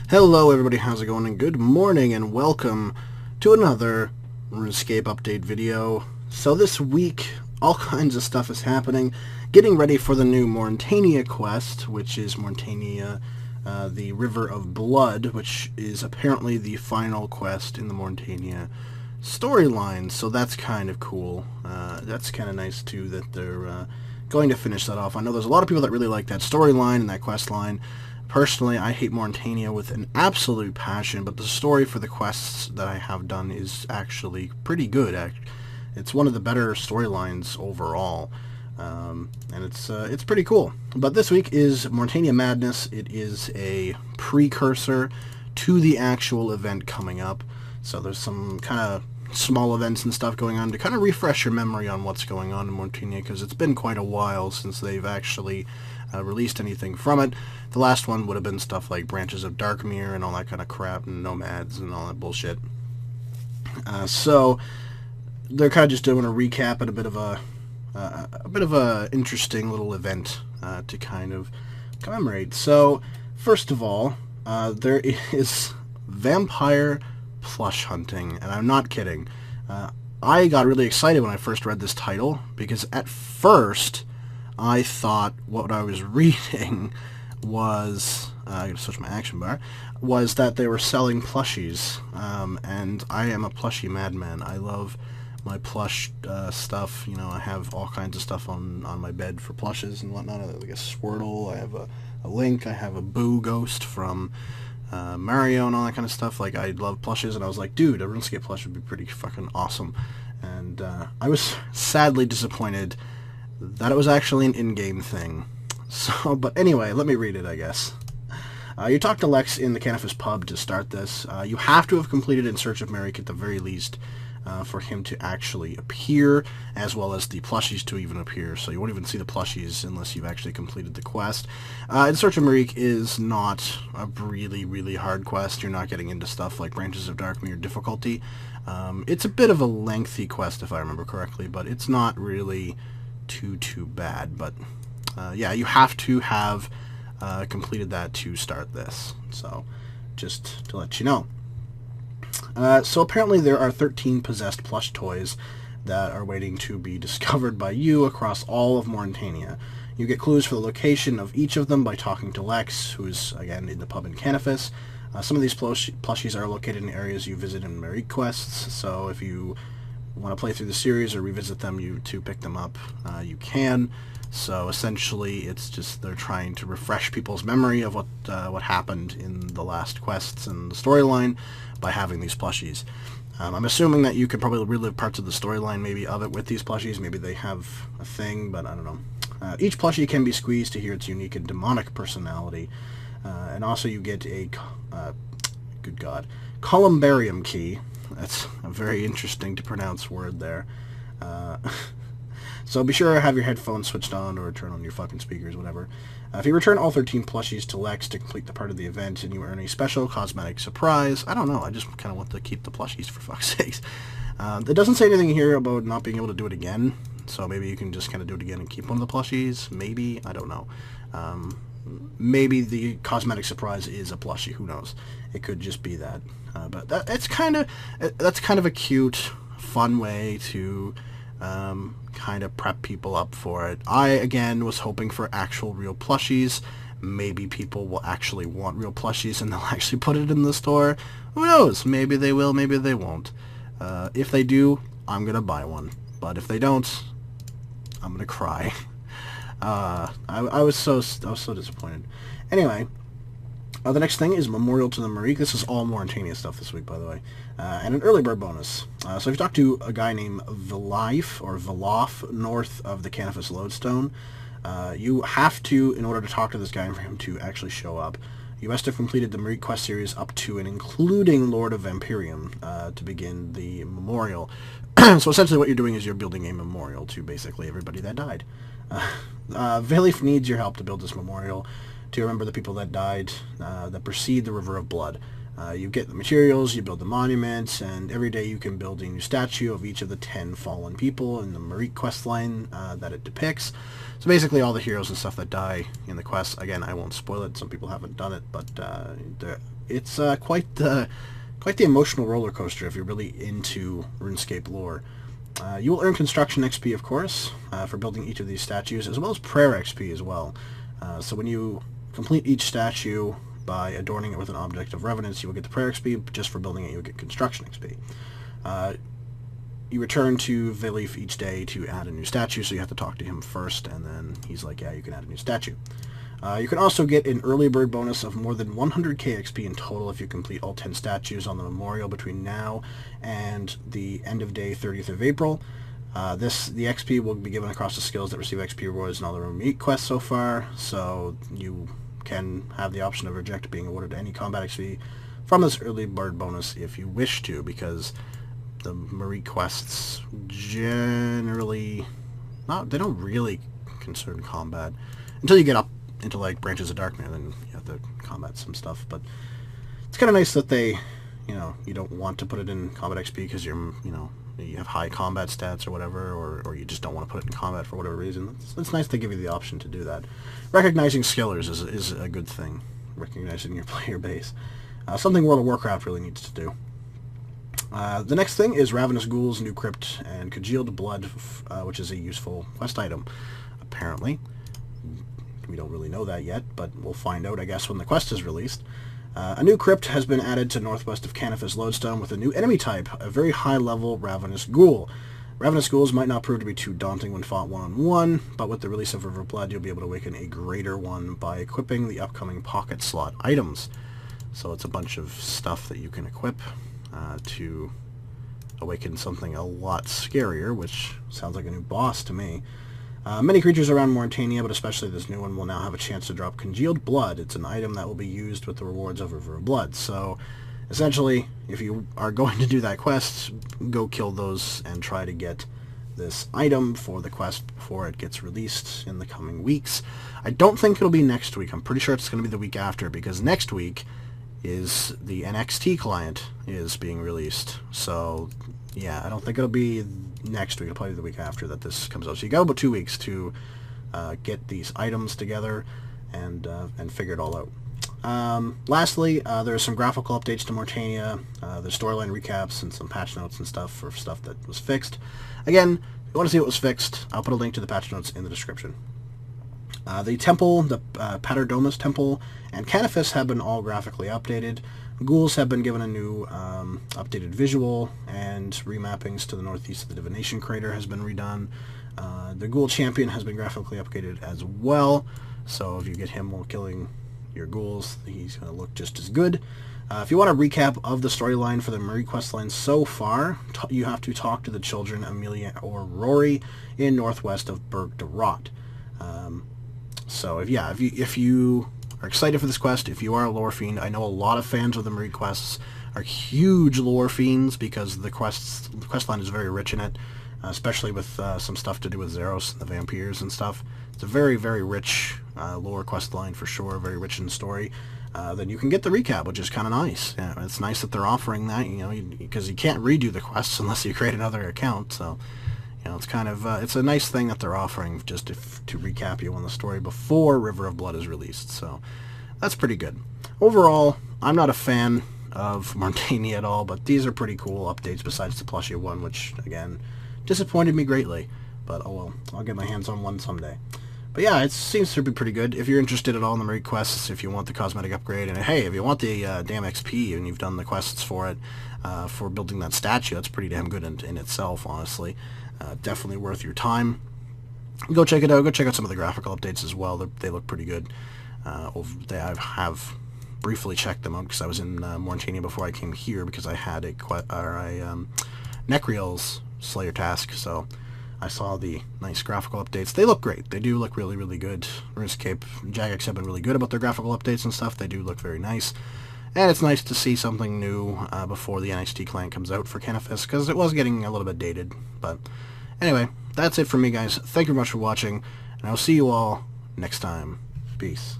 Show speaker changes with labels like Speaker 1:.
Speaker 1: Hello everybody, how's it going? And good morning and welcome to another RuneScape update video. So this week, all kinds of stuff is happening. Getting ready for the new Morytania quest, which is Morytania, the River of Blood, which is apparently the final quest in the Morytania storyline. So that's kind of cool. That's kind of nice too that they're going to finish that off. I know there's a lot of people that really like that storyline and that quest line. Personally, I hate Morytania with an absolute passion, but the story for the quests that I have done is actually pretty good. It's one of the better storylines overall, and it's pretty cool. But this week is Morytania Madness. It is a precursor to the actual event coming up, so there's some kind of small events and stuff going on to kind of refresh your memory on what's going on in Morytania, because it's been quite a while since they've actually released anything from it. The last one would have been stuff like Branches of Darkmere and all that kind of crap, and Nomads and all that bullshit. So they're kind of just doing a recap and a bit of a interesting little event to kind of commemorate. So first of all, there is vampire plush hunting, and I'm not kidding. I got really excited when I first read this title, because at first I thought what I was reading was, I gotta switch my action bar, was that they were selling plushies, and I am a plushie madman. I love my plush stuff. You know, I have all kinds of stuff on my bed for plushes and whatnot, like a Squirtle, I have a Link, I have a Boo Ghost from Mario and all that kind of stuff. Like, I love plushes, and I was like, dude, a RuneScape plush would be pretty fucking awesome. And I was sadly disappointed that it was actually an in-game thing. So, but anyway, let me read it, I guess. You talk to Lex in the Canifis pub to start this. You have to have completed In Search of Maric at the very least for him to actually appear, as well as the plushies to even appear. So you won't even see the plushies unless you've actually completed the quest. In Search of Maric is not a really, really hard quest. You're not getting into stuff like Branches of Darkmere difficulty. It's a bit of a lengthy quest, if I remember correctly, but it's not really too bad. But yeah, you have to have completed that to start this, so just to let you know. So apparently there are 13 possessed plush toys that are waiting to be discovered by you across all of Morytania. You get clues for the location of each of them by talking to Lex, who's again in the pub in Canifis. Some of these plushies are located in areas you visit in Maric quests, so if you want to play through the series or revisit them to pick them up, you can. So essentially it's just they're trying to refresh people's memory of what happened in the last quests and the storyline by having these plushies. I'm assuming that you could probably relive parts of the storyline maybe of it with these plushies. Maybe they have a thing, but I don't know. Each plushie can be squeezed to hear its unique and demonic personality. And also you get a, good God, Columbarium key. That's a very interesting to pronounce word there. So be sure to have your headphones switched on or turn on your fucking speakers, whatever. If you return all 13 plushies to Lex to complete the part of the event, and you earn a special cosmetic surprise. I don't know, I just kind of want to keep the plushies, for fuck's sakes. It doesn't say anything here about not being able to do it again, so maybe you can just kind of do it again and keep one of the plushies. Maybe, I don't know. Maybe the cosmetic surprise is a plushie, who knows. It could just be that. But that's kind of a cute, fun way to kind of prep people up for it. I, again, was hoping for actual real plushies. Maybe people will actually want real plushies and they'll actually put it in the store. Who knows? Maybe they will, maybe they won't. If they do, I'm gonna buy one. But if they don't, I'm gonna cry. I was so disappointed. Anyway, the next thing is Memorial to the Maric. This is all Morytania stuff this week, by the way. And an early bird bonus. So if you talk to a guy named Velof, north of the Canifis Lodestone, you have to, in order to talk to this guy and for him to actually show up, you must have completed the Maric quest series up to and including Lord of Vampirium to begin the memorial. So essentially what you're doing is you're building a memorial to basically everybody that died. Valif needs your help to build this memorial to remember the people that died that precede the River of Blood. You get the materials, you build the monuments, and every day you can build a new statue of each of the 10 fallen people in the Marik questline that it depicts. So basically all the heroes and stuff that die in the quest. Again, I won't spoil it, some people haven't done it, but it's quite the emotional roller coaster if you're really into RuneScape lore. You will earn construction XP, of course, for building each of these statues, as well as prayer XP as well. So when you complete each statue by adorning it with an object of reverence, you will get the prayer XP. Just for building it, you will get construction XP. You return to Valif each day to add a new statue, so you have to talk to him first, and then he's like, yeah, you can add a new statue. You can also get an early bird bonus of more than 100k XP in total if you complete all 10 statues on the memorial between now and the end of day 30th of April. The XP will be given across the skills that receive XP rewards and all the Meet quests so far, so you can have the option of reject being awarded any combat XP from this early bird bonus if you wish to, because the Marie quests generally they don't really concern combat until you get up into like Branches of Darkness, and you have to combat some stuff. But it's kind of nice that they, you don't want to put it in combat XP because you have high combat stats or whatever, or you just don't want to put it in combat for whatever reason. It's nice to give you the option to do that. Recognizing skillers is a good thing. Recognizing your player base. Something World of Warcraft really needs to do. The next thing is Ravenous Ghouls, New Crypt, and Congealed Blood, which is a useful quest item, apparently. We don't really know that yet, but we'll find out, I guess, when the quest is released. A new crypt has been added to northwest of Canifis Lodestone with a new enemy type, a very high-level Ravenous Ghoul. Ravenous Ghouls might not prove to be too daunting when fought one-on-one, but with the release of River of Blood, you'll be able to awaken a greater one by equipping the upcoming pocket slot items. So it's a bunch of stuff that you can equip to awaken something a lot scarier, which sounds like a new boss to me. Many creatures around Morytania, but especially this new one, will now have a chance to drop Congealed Blood. It's an item that will be used with the rewards of River of Blood. So, essentially, if you are going to do that quest, go kill those and try to get this item for the quest before it gets released in the coming weeks. I don't think it'll be next week. I'm pretty sure it's going to be the week after, because next week is the NXT client is being released. So, yeah, I don't think it'll be next week. It'll probably be the week after that this comes out. So you got about 2 weeks to get these items together and figure it all out. Lastly, there are some graphical updates to Morytania. There's storyline recaps and some patch notes and stuff for stuff that was fixed. Again, if you want to see what was fixed, I'll put a link to the patch notes in the description. The temple, the Paterdomus Temple, and Canifis have been all graphically updated. Ghouls have been given a new updated visual, and remappings to the northeast of the Divination Crater has been redone. The Ghoul Champion has been graphically updated as well, so if you get him while killing your ghouls, he's going to look just as good. If you want a recap of the storyline for the Marie questline so far, you have to talk to the children Amelia or Rory in northwest of Berg de Rot. So if you are excited for this quest, if you are a lore fiend, I know a lot of fans of the Marie quests are huge lore fiends because the questline is very rich in it, especially with some stuff to do with Zeros and the vampires and stuff. It's a very, very rich lore questline for sure, very rich in story. Then you can get the recap, which is kind of nice. Yeah, it's nice that they're offering that, because you can't redo the quests unless you create another account. So, it's kind of it's a nice thing that they're offering just to recap you on the story before River of Blood is released. So that's pretty good. Overall, I'm not a fan of Morytania at all, but these are pretty cool updates besides the Plushie one, which again disappointed me greatly. But oh well, I'll get my hands on one someday. But yeah, it seems to be pretty good. If you're interested at all in the Marie quests, if you want the cosmetic upgrade, and hey, if you want the damn XP and you've done the quests for it, for building that statue, that's pretty damn good in itself, honestly. Definitely worth your time. Go check it out. Go check out some of the graphical updates as well. They look pretty good. I have briefly checked them out because I was in Morytania before I came here because I had a Necriel's Slayer task, so I saw the nice graphical updates. They look great. They do look really, really good. RuneScape, Jagex have been really good about their graphical updates and stuff. They do look very nice. And it's nice to see something new before the NXT client comes out for Canifis, because it was getting a little bit dated. But anyway, that's it for me, guys. Thank you very much for watching, and I'll see you all next time. Peace.